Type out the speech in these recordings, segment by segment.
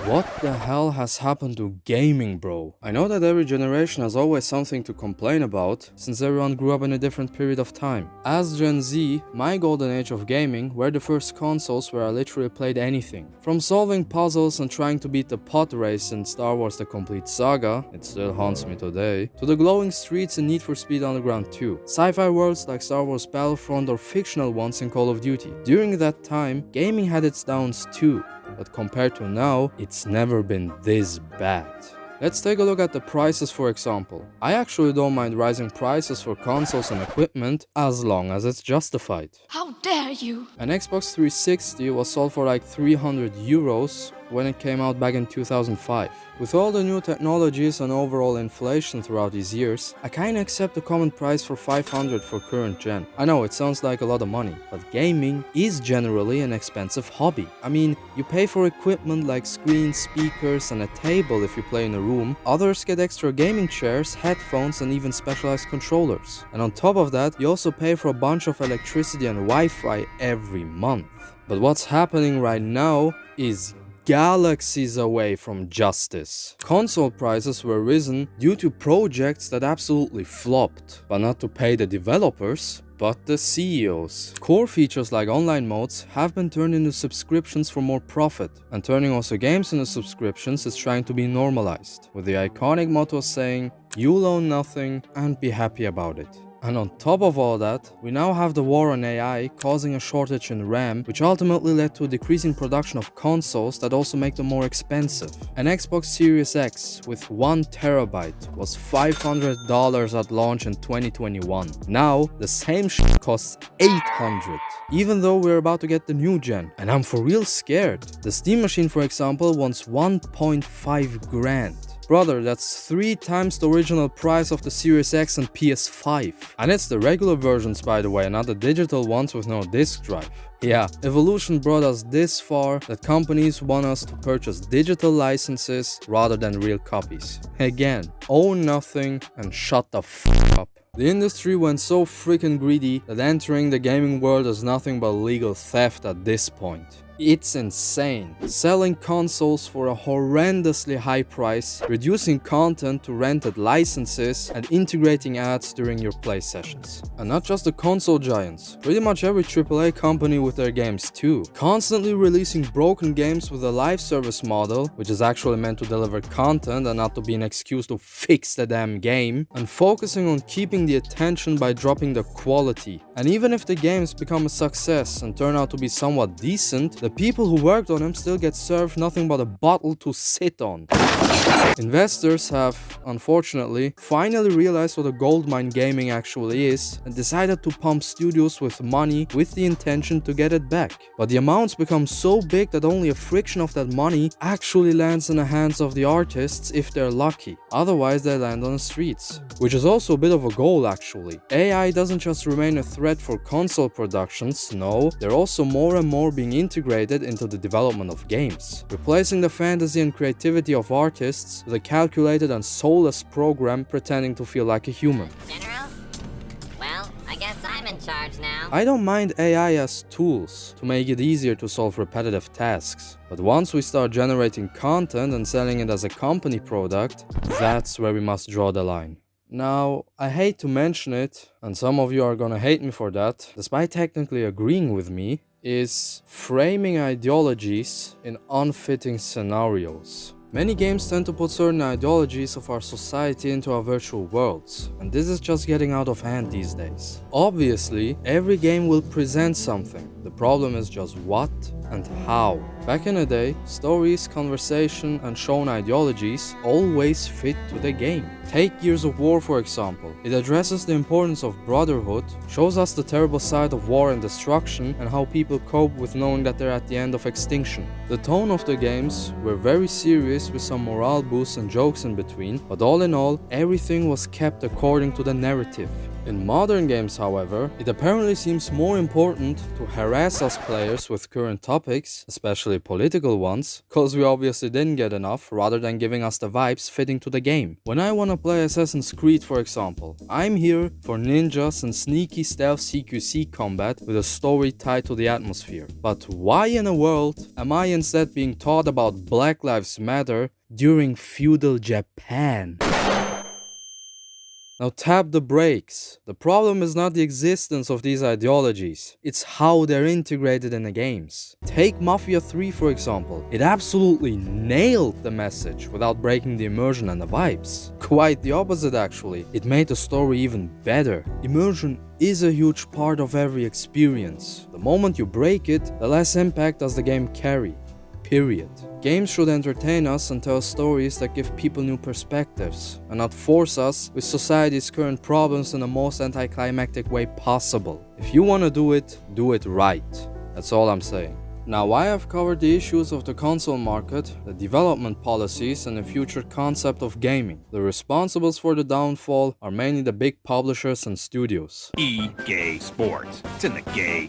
What the hell has happened to gaming, bro? I know that every generation has always something to complain about, since everyone grew up in a different period of time. As Gen Z, my golden age of gaming were the first consoles where I literally played anything. From solving puzzles and trying to beat the pod race in Star Wars The Complete Saga, it still haunts me today, to the glowing streets in Need for Speed Underground 2, sci-fi worlds like Star Wars Battlefront or fictional ones in Call of Duty. During that time, gaming had its downs too, but compared to now, it's never been this bad. Let's take a look at the prices, for example. I actually don't mind rising prices for consoles and equipment as long as it's justified. How dare you! An Xbox 360 was sold for like 300 euros when it came out back in 2005. With all the new technologies and overall inflation throughout these years, I kinda accept the common price for 500 for current gen. I know it sounds like a lot of money, but gaming is generally an expensive hobby. I mean, you pay for equipment like screens, speakers and a table if you play in a room. Others get extra gaming chairs, headphones and even specialized controllers. And on top of that, you also pay for a bunch of electricity and Wi-Fi every month. But what's happening right now is galaxies away from justice. Console prices were risen due to projects that absolutely flopped, but not to pay the developers, but the CEOs. Core features like online modes have been turned into subscriptions for more profit, and turning also games into subscriptions is trying to be normalized, with the iconic motto saying, "You'll own nothing and be happy about it." And on top of all that, we now have the war on AI causing a shortage in RAM, which ultimately led to a decrease in production of consoles that also make them more expensive. An Xbox Series X with 1 terabyte was $500 at launch in 2021. Now, the same shit costs $800, even though we're about to get the new gen. And I'm for real scared. The Steam machine, for example, wants 1.5 grand. Brother, that's 3 times the original price of the Series X and PS5. And it's the regular versions, by the way, not the digital ones with no disc drive. Yeah, evolution brought us this far that companies want us to purchase digital licenses rather than real copies. Again, own nothing and shut the f up. The industry went so freaking greedy that entering the gaming world is nothing but legal theft at this point. It's insane. Selling consoles for a horrendously high price, reducing content to rented licenses, and integrating ads during your play sessions. And not just the console giants, pretty much every AAA company with their games too. Constantly releasing broken games with a live service model, which is actually meant to deliver content and not to be an excuse to fix the damn game, and focusing on keeping the attention by dropping the quality. And even if the games become a success and turn out to be somewhat decent, the people who worked on them still get served nothing but a bottle to sit on. Investors have, unfortunately, finally realized what a goldmine gaming actually is and decided to pump studios with money with the intention to get it back. But the amounts become so big that only a fraction of that money actually lands in the hands of the artists if they're lucky. Otherwise, they land on the streets. Which is also a bit of a goal actually. AI doesn't just remain a threat for console productions, no, they're also more and more being integrated into the development of games, replacing the fantasy and creativity of artists with a calculated and soulless program pretending to feel like a human. General? Well, I guess I'm in charge now. I don't mind AI as tools to make it easier to solve repetitive tasks, but once we start generating content and selling it as a company product, that's where we must draw the line. Now, I hate to mention it, and some of you are gonna hate me for that, despite technically agreeing with me, is framing ideologies in unfitting scenarios. Many games tend to put certain ideologies of our society into our virtual worlds, and this is just getting out of hand these days. Obviously, every game will present something. The problem is just what and how. Back in the day, stories, conversation, and shown ideologies always fit to the game. Take Gears of War for example. It addresses the importance of brotherhood, shows us the terrible side of war and destruction, and how people cope with knowing that they're at the end of extinction. The tone of the games were very serious with some morale boosts and jokes in between, but all in all, everything was kept according to the narrative. In modern games, however, it apparently seems more important to harass us players with current topics, especially political ones, cause we obviously didn't get enough, rather than giving us the vibes fitting to the game. When I wanna play Assassin's Creed, for example, I'm here for ninjas and sneaky stealth CQC combat with a story tied to the atmosphere. But why in the world am I instead being taught about Black Lives Matter during feudal Japan? Now tap the brakes. The problem is not the existence of these ideologies, it's how they're integrated in the games. Take Mafia 3 for example. It absolutely nailed the message without breaking the immersion and the vibes. Quite the opposite actually. It made the story even better. Immersion is a huge part of every experience. The moment you break it, the less impact does the game carry. Period. Games should entertain us and tell stories that give people new perspectives, and not force us with society's current problems in the most anticlimactic way possible. If you want to do it right. That's all I'm saying. Now I have covered the issues of the console market, the development policies, and the future concept of gaming. The responsibles for the downfall are mainly the big publishers and studios. Gay sports. It's in the gay.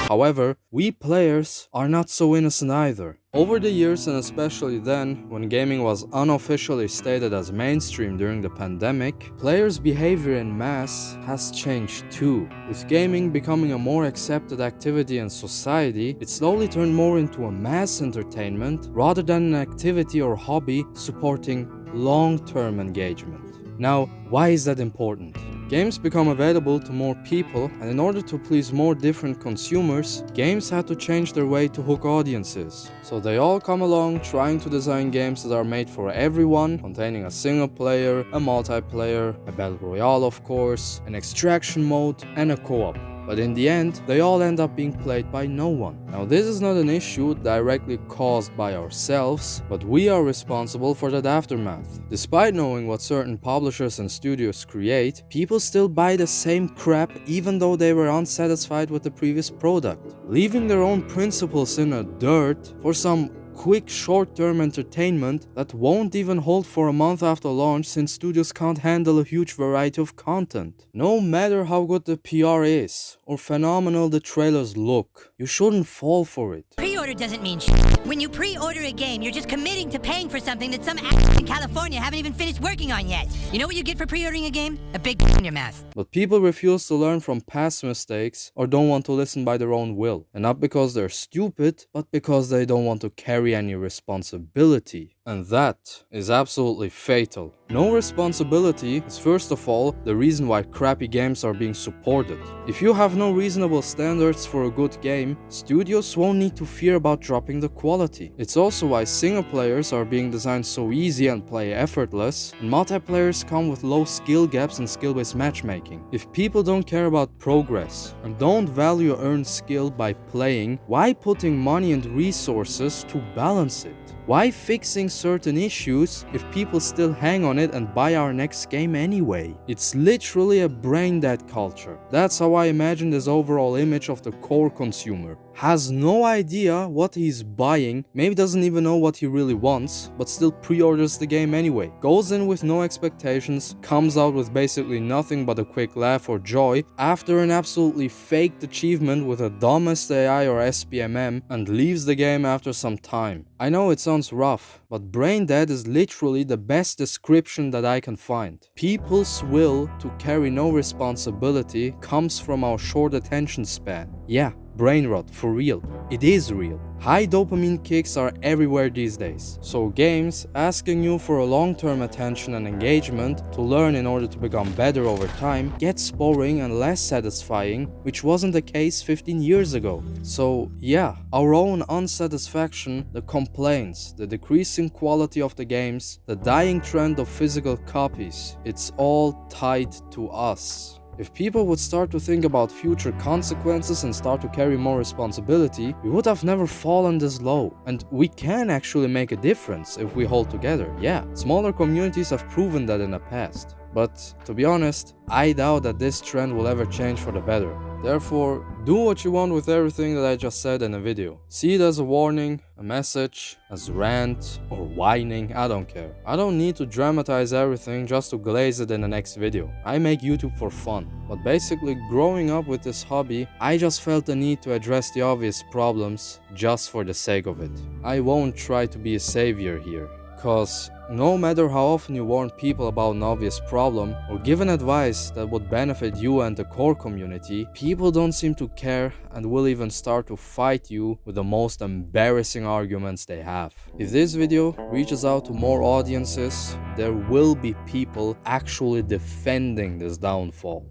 However, we players are not so innocent either. Over the years, and especially then, when gaming was unofficially stated as mainstream during the pandemic, players' behavior in mass has changed too. With gaming becoming a more accepted activity in society, it slowly turned more into a mass entertainment rather than an activity or hobby supporting long-term engagement. Now, why is that important? Games become available to more people, and in order to please more different consumers, games had to change their way to hook audiences. So they all come along trying to design games that are made for everyone, containing a single player, a multiplayer, a battle royale of course, an extraction mode, and a co-op. But in the end, they all end up being played by no one. Now this is not an issue directly caused by ourselves, but we are responsible for that aftermath. Despite knowing what certain publishers and studios create, people still buy the same crap even though they were unsatisfied with the previous product, leaving their own principles in the dirt for some quick short-term entertainment that won't even hold for a month after launch since studios can't handle a huge variety of content. No matter how good the PR is or phenomenal the trailers look, you shouldn't fall for it. Pre-order doesn't mean shit. When you pre-order a game, you're just committing to paying for something that some assholes in California haven't even finished working on yet. You know what you get for pre-ordering a game? A big in your mouth. But people refuse to learn from past mistakes or don't want to listen by their own will. And not because they're stupid, but because they don't want to carry any responsibility. And that is absolutely fatal. No responsibility is first of all the reason why crappy games are being supported. If you have no reasonable standards for a good game, studios won't need to fear about dropping the quality. It's also why single players are being designed so easy and play effortless, and multiplayers come with low skill gaps and skill-based matchmaking. If people don't care about progress and don't value earned skill by playing, why putting money and resources to balance it? Why fixing certain issues if people still hang on it and buy our next game anyway? It's literally a brain dead culture. That's how I imagine this overall image of the core consumer. Has no idea what he's buying, maybe doesn't even know what he really wants, but still pre-orders the game anyway. Goes in with no expectations, comes out with basically nothing but a quick laugh or joy after an absolutely faked achievement with a dumb SAI or SPMM, and leaves the game after some time. I know it sounds rough, but brain dead is literally the best description that I can find. People's will to carry no responsibility comes from our short attention span. Yeah, brain rot, for real. It is real. High dopamine kicks are everywhere these days. So games asking you for a long-term attention and engagement to learn in order to become better over time gets boring and less satisfying, which wasn't the case 15 years ago. So yeah, our own unsatisfaction, the complaints, the decreasing quality of the games, the dying trend of physical copies, it's all tied to us. If people would start to think about future consequences and start to carry more responsibility, we would have never fallen this low. And we can actually make a difference if we hold together. Yeah, smaller communities have proven that in the past. But to be honest, I doubt that this trend will ever change for the better. Therefore, do what you want with everything that I just said in the video. See it as a warning, a message, as rant, or whining, I don't care. I don't need to dramatize everything just to glaze it in the next video. I make YouTube for fun. But basically, growing up with this hobby, I just felt the need to address the obvious problems just for the sake of it. I won't try to be a savior here. Cause no matter how often you warn people about an obvious problem or give an advice that would benefit you and the core community, people don't seem to care and will even start to fight you with the most embarrassing arguments they have. If this video reaches out to more audiences, there will be people actually defending this downfall.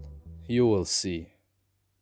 You will see.